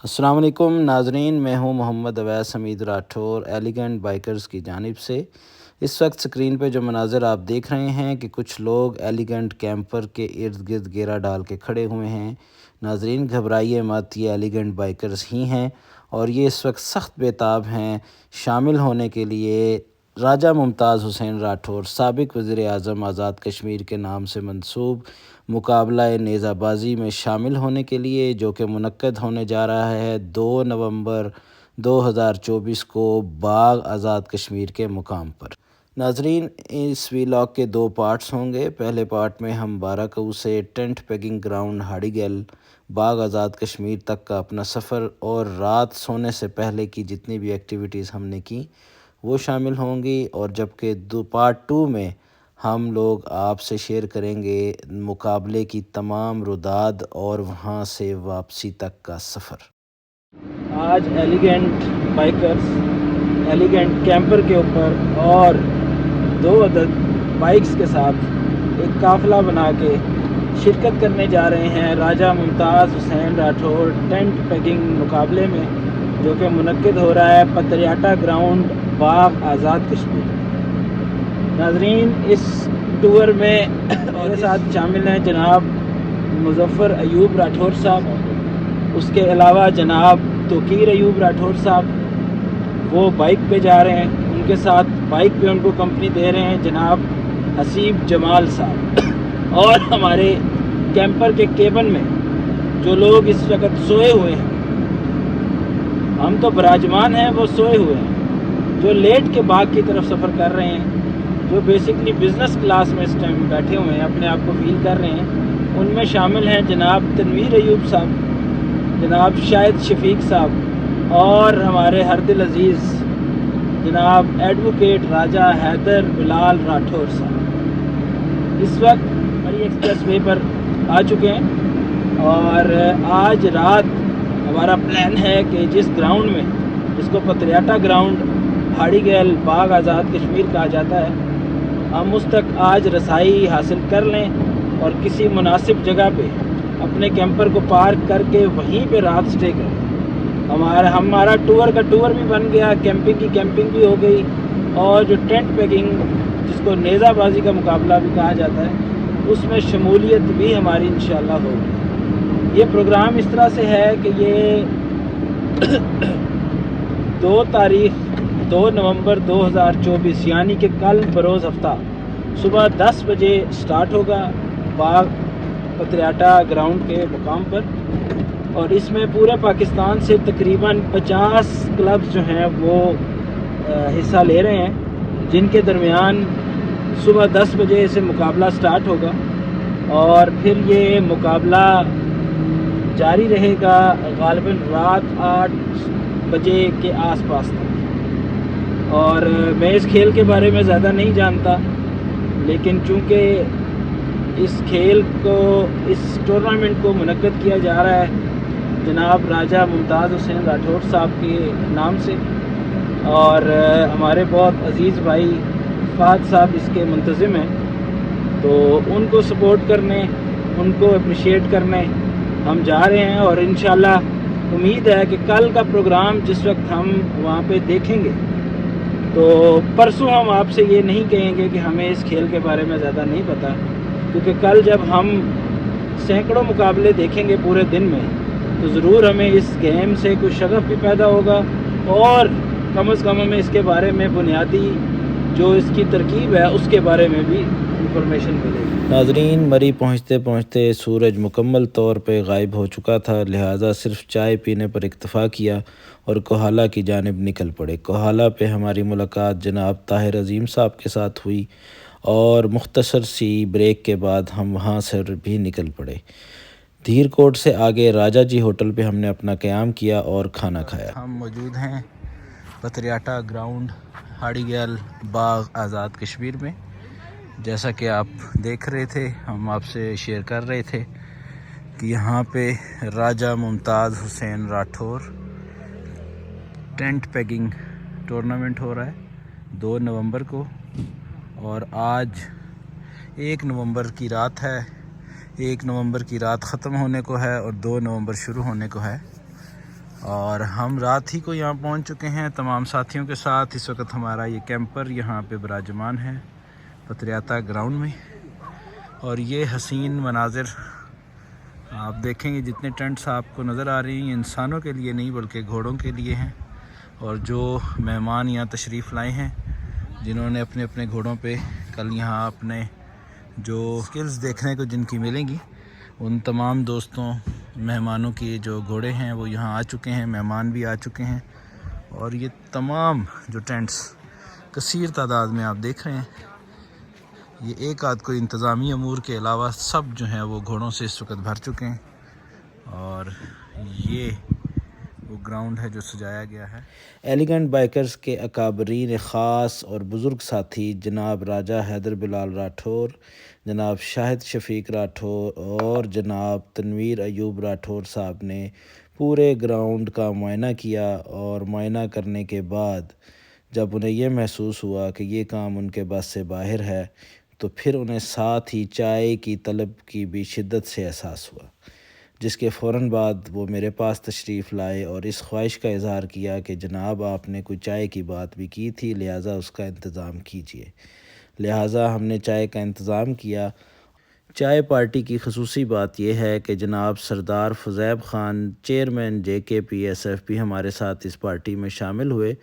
السلام علیکم ناظرین، میں ہوں محمد اویس حمید راٹھور ایلیگنٹ بائکرز کی جانب سے۔ اس وقت سکرین پہ جو مناظر آپ دیکھ رہے ہیں کہ کچھ لوگ ایلیگنٹ کیمپر کے ارد گرد گھیرا ڈال کے کھڑے ہوئے ہیں۔ ناظرین گھبرائیے مت، یہ ایلیگنٹ بائکرز ہی ہیں اور یہ اس وقت سخت بیتاب ہیں شامل ہونے کے لیے راجہ ممتاز حسین راٹھور سابق وزیر اعظم آزاد کشمیر کے نام سے منسوب مقابلہ نیزہ بازی میں شامل ہونے کے لیے، جو کہ منعقد ہونے جا رہا ہے 2 نومبر 2024 کو باغ آزاد کشمیر کے مقام پر۔ ناظرین اس ویلاگ کے 2 پارٹس ہوں گے۔ پہلے پارٹ میں ہم 12 کو سے ٹینٹ پیگنگ گراؤنڈ ہاڑی گل باغ آزاد کشمیر تک کا اپنا سفر اور رات سونے سے پہلے کی جتنی بھی ایکٹیویٹیز ہم نے کی وہ شامل ہوں گی، اور جبکہ پارٹ 2 میں ہم لوگ آپ سے شیئر کریں گے مقابلے کی تمام رداد اور وہاں سے واپسی تک کا سفر۔ آج ایلیگنٹ بائکرز ایلیگنٹ کیمپر کے اوپر اور 2 عدد بائکس کے ساتھ ایک قافلہ بنا کے شرکت کرنے جا رہے ہیں راجہ ممتاز حسین راٹھور ٹینٹ پیگنگ مقابلے میں، جو کہ منعقد ہو رہا ہے پتریاٹا گراؤنڈ باغ آزاد کشمیر۔ ناظرین اس ٹور میں میرے ساتھ شامل ہیں جناب مظفر ایوب راٹھور صاحب، اس کے علاوہ جناب توقیر ایوب راٹھور صاحب وہ بائک پہ جا رہے ہیں، ان کے ساتھ بائک پہ ان کو کمپنی دے رہے ہیں جناب حسیب جمال صاحب، اور ہمارے کیمپر کے کیبن میں جو لوگ اس وقت سوئے ہوئے ہیں، ہم تو براجمان ہیں وہ سوئے ہوئے ہیں، جو لیٹ کے باغ کی طرف سفر کر رہے ہیں، جو بیسکلی بزنس کلاس میں اس ٹائم بیٹھے ہوئے ہیں، اپنے آپ کو فیل کر رہے ہیں، ان میں شامل ہیں جناب تنویر ایوب صاحب، جناب شاہد شفیق صاحب، اور ہمارے ہر دل عزیز جناب ایڈوکیٹ راجہ حیدر بلال راٹھور صاحب اس وقت ہماری ایکسپریس وے پر آ چکے ہیں، اور آج رات ہمارا پلان ہے کہ جس گراؤنڈ میں، جس کو پتریاٹا گراؤنڈ ہاڑی گیل باغ آزاد کشمیر کہا جاتا ہے، ہم اس تک آج رسائی حاصل کر لیں اور کسی مناسب جگہ پہ اپنے کیمپر کو پارک کر کے وہیں پہ رات سٹے کریں۔ ہمارا ٹور کا ٹور بھی بن گیا، کیمپنگ کی کیمپنگ بھی ہو گئی، اور جو ٹینٹ پیگنگ جس کو نیزہ بازی کا مقابلہ بھی کہا جاتا ہے اس میں شمولیت بھی ہماری انشاءاللہ ہوگی۔ یہ پروگرام اس طرح سے ہے کہ یہ 2 نومبر 2024 یعنی کہ کل بروز ہفتہ صبح 10 بجے سٹارٹ ہوگا باغ پتریاٹا گراؤنڈ کے مقام پر، اور اس میں پورے پاکستان سے تقریباً 50 کلبز جو ہیں وہ حصہ لے رہے ہیں، جن کے درمیان صبح 10 بجے سے مقابلہ سٹارٹ ہوگا، اور پھر یہ مقابلہ جاری رہے گا غالباً رات 8 بجے کے آس پاس تک۔ اور میں اس کھیل کے بارے میں زیادہ نہیں جانتا، لیکن چونکہ اس کھیل کو، اس ٹورنامنٹ کو منعقد کیا جا رہا ہے جناب راجہ ممتاز حسین راٹھور صاحب کے نام سے، اور ہمارے بہت عزیز بھائی فہد صاحب اس کے منتظم ہیں، تو ان کو سپورٹ کرنے، ان کو اپریشیٹ کرنے ہم جا رہے ہیں، اور انشاءاللہ امید ہے کہ کل کا پروگرام جس وقت ہم وہاں پہ دیکھیں گے تو پرسوں ہم آپ سے یہ نہیں کہیں گے کہ ہمیں اس کھیل کے بارے میں زیادہ نہیں پتہ، کیونکہ کل جب ہم سینکڑوں مقابلے دیکھیں گے پورے دن میں تو ضرور ہمیں اس گیم سے کچھ شغف بھی پیدا ہوگا، اور کم از کم ہمیں اس کے بارے میں بنیادی جو اس کی ترکیب ہے اس کے بارے میں بھی انفارمیشن ملے گی۔ ناظرین مری پہنچتے پہنچتے سورج مکمل طور پہ غائب ہو چکا تھا، لہٰذا صرف چائے پینے پر اکتفا کیا اور کوہالہ کی جانب نکل پڑے۔ کوہالہ پہ ہماری ملاقات جناب طاہر عظیم صاحب کے ساتھ ہوئی، اور مختصر سی بریک کے بعد ہم وہاں سے بھی نکل پڑے۔ دھیر کوٹ سے آگے راجہ جی ہوٹل پہ ہم نے اپنا قیام کیا اور کھانا کھایا۔ ہم موجود ہیں پتریاٹا گراؤنڈ ہاڑی گیل باغ آزاد کشمیر میں، جیسا کہ آپ دیکھ رہے تھے، ہم آپ سے شیئر کر رہے تھے کہ یہاں پہ راجہ ممتاز حسین راٹھور ٹینٹ پیگنگ ٹورنامنٹ ہو رہا ہے 2 نومبر کو، اور آج 1 نومبر کی رات ہے۔ 1 نومبر کی رات ختم ہونے کو ہے اور 2 نومبر شروع ہونے کو ہے۔ اور ہم رات ہی کو یہاں پہنچ چکے ہیں تمام ساتھیوں کے ساتھ۔ اس وقت ہمارا یہ کیمپر یہاں پہ براجمان ہے پتریاتا گراؤنڈ میں، اور یہ حسین مناظر آپ دیکھیں گے۔ جتنے ٹینٹس آپ کو نظر آ رہی ہیں انسانوں کے لیے نہیں بلکہ گھوڑوں کے لیے ہیں، اور جو مہمان یہاں تشریف لائے ہیں جنہوں نے اپنے اپنے گھوڑوں پہ کل یہاں اپنے جو سکلز دیکھنے کو جن کی ملیں گی، ان تمام دوستوں مہمانوں کی جو گھوڑے ہیں وہ یہاں آ چکے ہیں، مہمان بھی آ چکے ہیں، اور یہ تمام جو ٹینٹس کثیر تعداد میں آپ دیکھ رہے ہیں، یہ ایک آدھ کوئی انتظامی امور کے علاوہ سب جو ہیں وہ گھوڑوں سے اس وقت بھر چکے ہیں، اور یہ وہ گراؤنڈ ہے جو سجایا گیا ہے۔ ایلیگنٹ بائکرز کے اکابرین خاص اور بزرگ ساتھی جناب راجہ حیدر بلال راٹھور، جناب شاہد شفیق راٹھور اور جناب تنویر ایوب راٹھور صاحب نے پورے گراؤنڈ کا معائنہ کیا، اور معائنہ کرنے کے بعد جب انہیں یہ محسوس ہوا کہ یہ کام ان کے بس سے باہر ہے، تو پھر انہیں ساتھ ہی چائے کی طلب کی بھی شدت سے احساس ہوا، جس کے فوراً بعد وہ میرے پاس تشریف لائے اور اس خواہش کا اظہار کیا کہ جناب آپ نے کوئی چائے کی بات بھی کی تھی، لہٰذا اس کا انتظام کیجیے۔ لہٰذا ہم نے چائے کا انتظام کیا۔ چائے پارٹی کی خصوصی بات یہ ہے کہ جناب سردار فضیب خان چیئرمین JKPSF بھی ہمارے ساتھ اس پارٹی میں شامل ہوئے،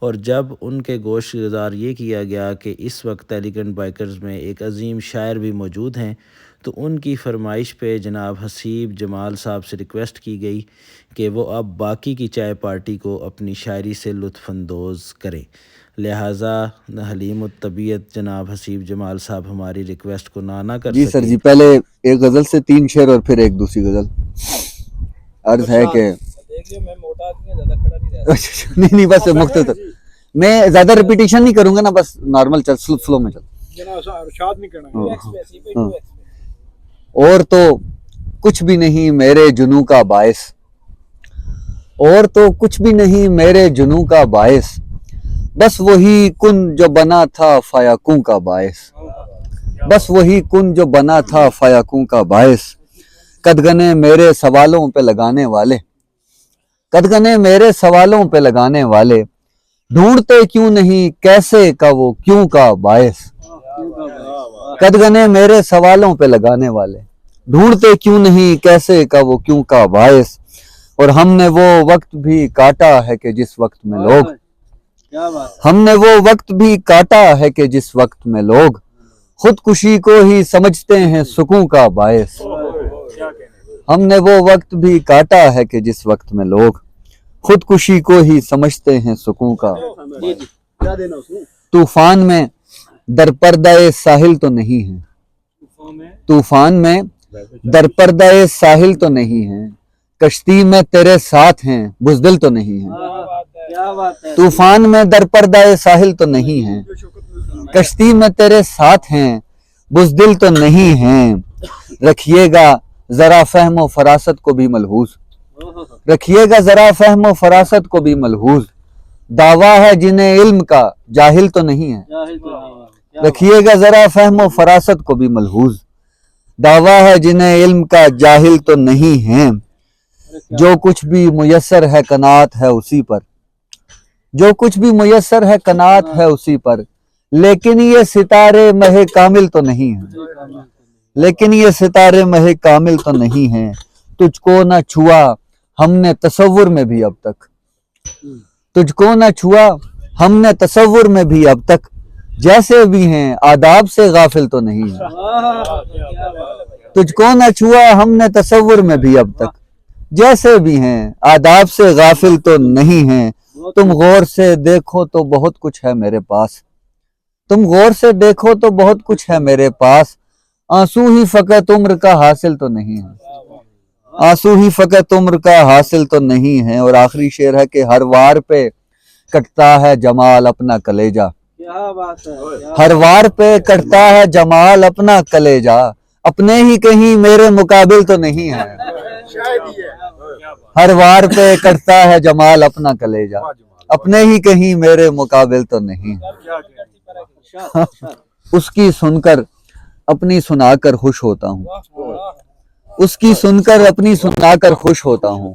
اور جب ان کے گوش گزار یہ کیا گیا کہ اس وقت ایلیگنٹ بائکرز میں ایک عظیم شاعر بھی موجود ہیں، تو ان کی فرمائش پہ جناب حسیب جمال صاحب سے ریکویسٹ کی گئی کہ وہ اب باقی کی چائے پارٹی کو اپنی شاعری سے لطف اندوز کریں۔ لہٰذا حلیم الطبیعت جناب حسیب جمال صاحب ہماری ریکویسٹ کو نہ کر سکے۔ جی سر جی، پہلے ایک غزل سے 3 شعر اور پھر ایک دوسری غزل۔ عرض ہے کہ نہیں بس مختصر، میں زیادہ ریپیٹیشن نہیں کروں گا نا، بس نارمل چل سلو میں چل۔ اور تو کچھ بھی نہیں میرے جنوں کا باعث، اور تو کچھ بھی نہیں میرے جنوں کا باعث، بس وہی کن جو بنا تھا فیکوں کا باعث، بس وہی کن جو بنا تھا فیکوں کا باعث، قدغنے میرے سوالوں پہ لگانے والے، قدغنے میرے سوالوں پہ لگانے والے، ڈھونڈتے کیوں نہیں کیسے کا وہ کیوں کا باعث، قدغنے میرے سوالوں پہ لگانے والے، ڈھونڈتے کیوں نہیں کیسے کا وہ کیوں کا باعث، اور ہم نے وہ وقت بھی کاٹا ہے کہ جس وقت میں لوگ، ہم نے وہ وقت بھی کاٹا ہے کہ جس وقت میں لوگ خودکشی کو ہی سمجھتے ہیں سکون کا باعث، ہم نے وہ وقت بھی کاٹا ہے کہ جس وقت میں لوگ خودکشی کو ہی سمجھتے ہیں سکون کا باعث، طوفان میں در پردہ ساحل تو نہیں ہے، طوفان میں در پردہ ساحل تو نہیں ہے، کشتی میں تیرے ساتھ ہیں بزدل تو نہیں ہے، طوفان میں در پردہ ساحل تو نہیں ہے، کشتی میں تیرے ساتھ ہیں بزدل تو نہیں ہیں، رکھیے گا ذرا فہم و فراست کو بھی ملحوظ، رکھیے گا ذرا فہم و فراست کو بھی ملحوظ، دعویٰ ہے جنہیں علم کا جاہل تو نہیں ہے، رکھیے گا ذرا فہم و فراست کو بھی ملحوظ، دعویٰ ہے جنہیں علم کا جاہل تو نہیں ہے، جو کچھ بھی میسر ہے قناعت ہے اسی پر، جو کچھ بھی میسر ہے قناعت ہے اسی پر، لیکن یہ ستارے مہ کامل تو نہیں ہیں، لیکن یہ ستارے مہ کامل تو نہیں ہیں، تجھ کو نہ چھوا ہم نے تصور میں بھی اب تک، تجھ کو نہ چھوا ہم نے تصور میں بھی اب تک، جیسے بھی ہیں آداب سے غافل تو نہیں ہیں، تجھ کو نہ چھوا ہم نے تصور میں بھی اب تک، جیسے بھی ہیں آداب سے غافل تو نہیں ہیں، تم غور سے دیکھو تو بہت کچھ ہے میرے پاس، تم غور سے دیکھو تو بہت کچھ ہے میرے پاس، آنسو ہی فقط عمر کا حاصل تو نہیں ہے، آنسو ہی فقط عمر کا حاصل تو نہیں ہے، اور آخری شعر ہے کہ ہر وار پہ کٹتا ہے جمال اپنا کلیجہ، ہر وار پہ کٹتا ہے جمال اپنا کلیجہ، اپنے ہی کہیں میرے مقابل تو نہیں ہے، ہر وار پہ کٹتا ہے جمال اپنا کلیجہ، اپنے ہی کہیں میرے مقابل تو نہیں ہے، اس کی سن کر اپنی سنا کر خوش ہوتا ہوں، اس کی سن کر اپنی سنا کر خوش ہوتا ہوں،